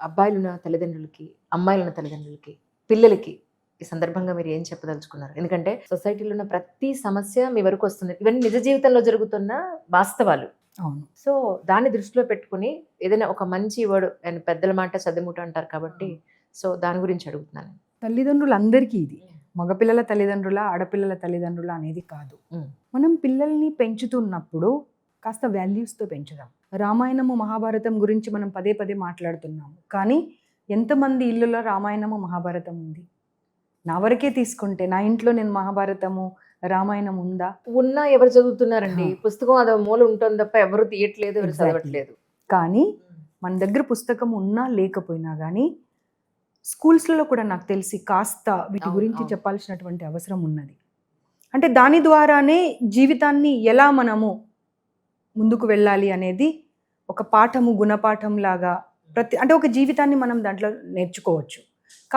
అబ్బాయిలున్న తల్లిదండ్రులకి, అమ్మాయిలున్న తల్లిదండ్రులకి, పిల్లలకి ఈ సందర్భంగా మీరు ఏం చెప్పదలుచుకున్నారు? ఎందుకంటే సొసైటీలో ఉన్న ప్రతి సమస్య మీ వరకు వస్తుంది. ఇవన్నీ నిజ జీవితంలో జరుగుతున్న వాస్తవాలు. అవును. సో, దాన్ని దృష్టిలో పెట్టుకొని ఏదైనా ఒక మంచి వర్డ్ అండ్ పెద్దల మాట చదువుముట అంటారు కాబట్టి సో, దాని గురించి అడుగుతున్నాను. తల్లిదండ్రులందరికీ ఇది. మగపిల్లల తల్లిదండ్రుల, ఆడపిల్లల తల్లిదండ్రుల అనేది కాదు. మనం పిల్లల్ని పెంచుతున్నప్పుడు కాస్త వాల్యూస్తో పెంచుదాం. రామాయణము, మహాభారతం గురించి మనం పదే పదే మాట్లాడుతున్నాము. కానీ ఎంతమంది ఇళ్ళలో రామాయణము, మహాభారతం ఉంది? నా వరకే తీసుకుంటే నా ఇంట్లో నేను మహాభారతము, రామాయణం ఉందా? ఉన్నా ఎవరు చదువుతున్నారండి? పుస్తకం అది మూల ఉంటుంది తప్ప ఎవరు తీయట్లేదు, ఎవరు చదవట్లేదు. కానీ మన దగ్గర పుస్తకం ఉన్నా లేకపోయినా కానీ స్కూల్స్లో కూడా నాకు తెలిసి కాస్త వీటి గురించి చెప్పాల్సినటువంటి అవసరం ఉన్నది. అంటే దాని ద్వారానే జీవితాన్ని ఎలా మనము ముందుకు వెళ్ళాలి అనేది ఒక పాఠము, గుణపాఠం లాగా అంటే ఒక జీవితాన్ని మనం దాంట్లో నేర్చుకోవచ్చు.